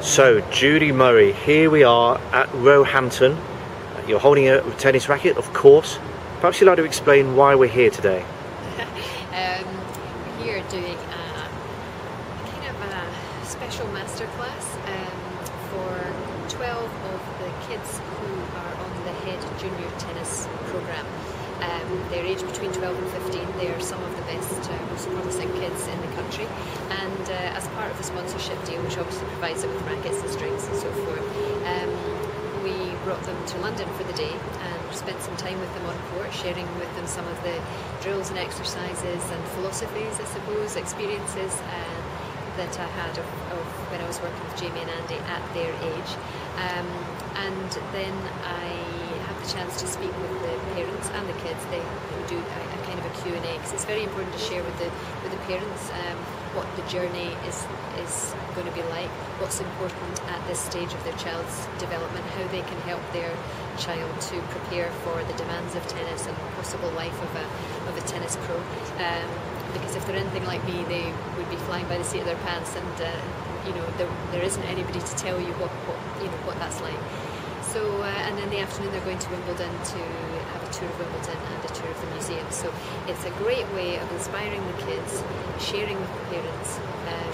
So, Judy Murray, here we are at Roehampton. You're holding a tennis racket, of course. Perhaps you'd like to explain why we're here today. We're here doing a kind of a special masterclass for 12 of the kids who are on the head junior tennis programme. They're aged between 12 and 15. They are some of the best, most promising kids in the country. And as part of the sponsorship deal, which obviously provides them with rackets and strings and so forth, we brought them to London for the day and spent some time with them on court, sharing with them some of the drills and exercises and philosophies, I suppose, experiences that I had of when I was working with Jamie and Andy at their age. And then I had the chance to speak with the parents and the kids. They do a kind of a Q&A, because it's very important to share with the parents what the journey is going to be like, what's important at this stage of their child's development, how they can help their child to prepare for the demands of tennis and the possible life of a tennis pro. Because if they're anything like me, they would be flying by the seat of their pants, and there isn't anybody to tell you what that's like. So, and in the afternoon they're going to Wimbledon to have a tour of Wimbledon and a tour of the museum. So it's a great way of inspiring the kids, sharing with the parents,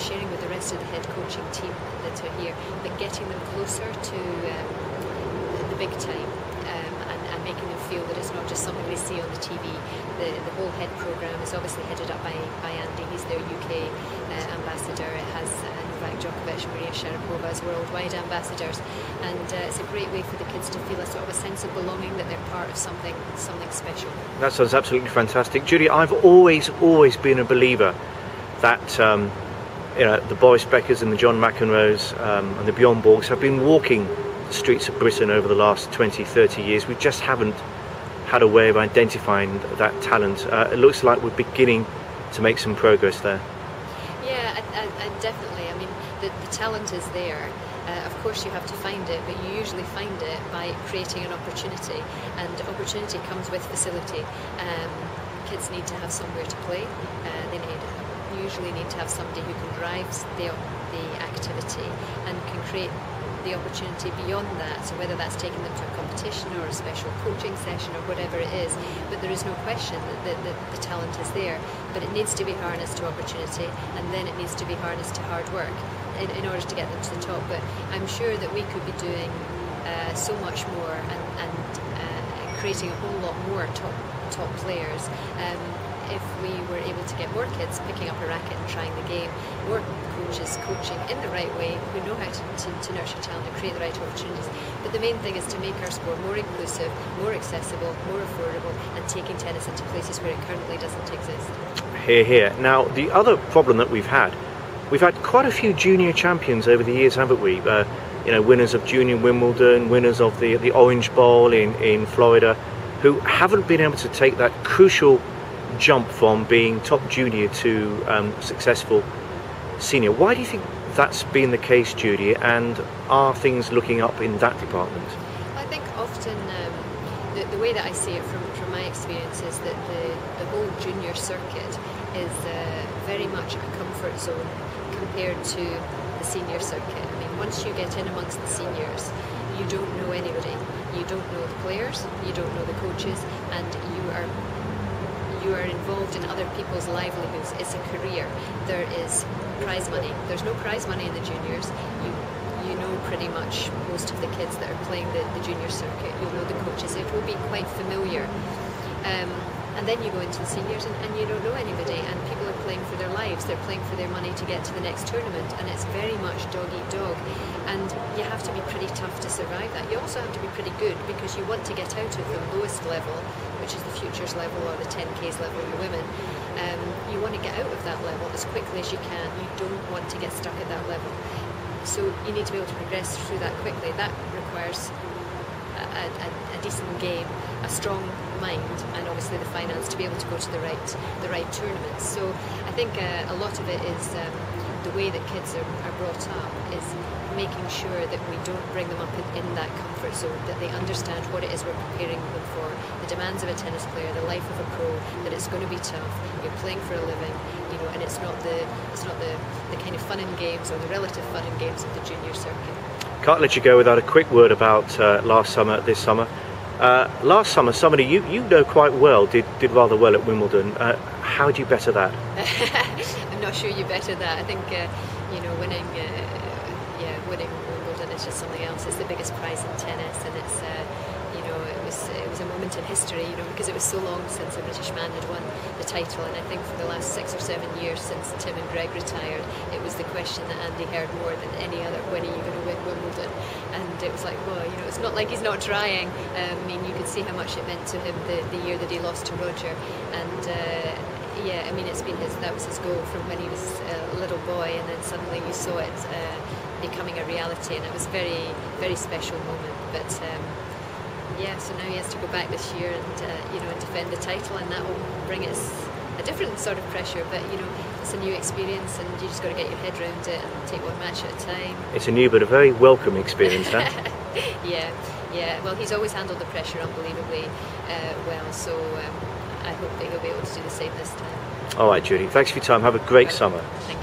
sharing with the rest of the head coaching team that are here, but getting them closer to the big time, and making them feel that it's not just something they see on the TV. The whole head programme is obviously headed up by Andy. He's their UK ambassador. It has Novak Djokovic and Maria Sharapova as worldwide ambassadors, and it's a great way for the kids to feel a sort of a sense of belonging, that they're part of something special. That sounds absolutely fantastic. Judy, I've always been a believer that the Boris Beckers and the John McEnroes and the Bjorn Borgs have been walking the streets of Britain over the last 20-30 years. We just haven't had a way of identifying that talent. It looks like we're beginning to make some progress there. Yeah, I definitely. I mean, the talent is there. Of course you have to find it, but you usually find it by creating an opportunity, and opportunity comes with facility. Kids need to have somewhere to play. They usually need to have somebody who can drive the activity and can create the opportunity beyond that. So whether that's taking them to a competition or a special coaching session or whatever it is, but there is no question that the talent is there, but it needs to be harnessed to opportunity, and then it needs to be harnessed to hard work in order to get them to the top. But I'm sure that we could be doing so much more and creating a whole lot more top players if we were able to get more kids picking up a racket and trying the game, more coaches coaching in the right way, who know how to nurture talent and create the right opportunities. But the main thing is to make our sport more inclusive, more accessible, more affordable, and taking tennis into places where it currently doesn't exist. Hear, hear. Now, the other problem that we've had quite a few junior champions over the years, haven't we? Winners of Junior Wimbledon, winners of the Orange Bowl in Florida, who haven't been able to take that crucial jump from being top junior to successful senior. Why do you think that's been the case, Judy, and are things looking up in that department? I think often the way that I see it from my experience is that the whole junior circuit is very much a comfort zone compared to the senior circuit. I mean, once you get in amongst the seniors, you don't know anybody. You don't know the players, you don't know the coaches, and you are involved in other people's livelihoods. It's a career. There is prize money. There's no prize money in the juniors. You know pretty much most of the kids that are playing the junior circuit. You'll know the coaches. It will be quite familiar. And then you go into the seniors and you don't know anybody, and people are playing for their lives. They're playing for their money to get to the next tournament, and it's very much dog eat dog, and you have to be pretty tough to survive that. You also have to be pretty good, because you want to get out of the lowest level, which is the futures level or the 10Ks level for women. You want to get out of that level as quickly as you can. You don't want to get stuck at that level. So you need to be able to progress through that quickly. That requires a decent game, a strong mind, and obviously the finance to be able to go to the right tournaments. So I think a lot of it is the way that kids are brought up is making sure that we don't bring them up in that comfort zone, that they understand what it is we're preparing them for, the demands of a tennis player, the life of a pro, that it's going to be tough, you're playing for a living, you know, and it's not the kind of fun and games or the relative fun and games of the junior circuit. Can't let you go without a quick word about last summer, this summer. Last summer, somebody you know quite well did rather well at Wimbledon. How do you better that? I'm not sure you better that. I think you know, winning Wimbledon is just something else. It's the biggest prize in tennis, and it's you know, it was a moment in history, you know, because it was so long since a British man had won the title, and I think for the last 6 or 7 years since Tim and Greg retired, it was the question that Andy heard more than any other: when are you going to win Wimbledon? And it was like, well, you know, it's not like he's not trying. I mean, you could see how much it meant to him the year that he lost to Roger, and yeah, I mean, that was his goal from when he was a little boy, and then suddenly you saw it becoming a reality, and it was a very, very special moment. But yeah, so now he has to go back this year and you know, and defend the title, and that will bring us a different sort of pressure. But you know, it's a new experience, and you just got to get your head around it and take one match at a time. It's a new but a very welcome experience, huh? Yeah. Well, he's always handled the pressure unbelievably well, so I hope that he'll be able to do the same this time. All right, Judy. Thanks for your time. Have a great summer. Thank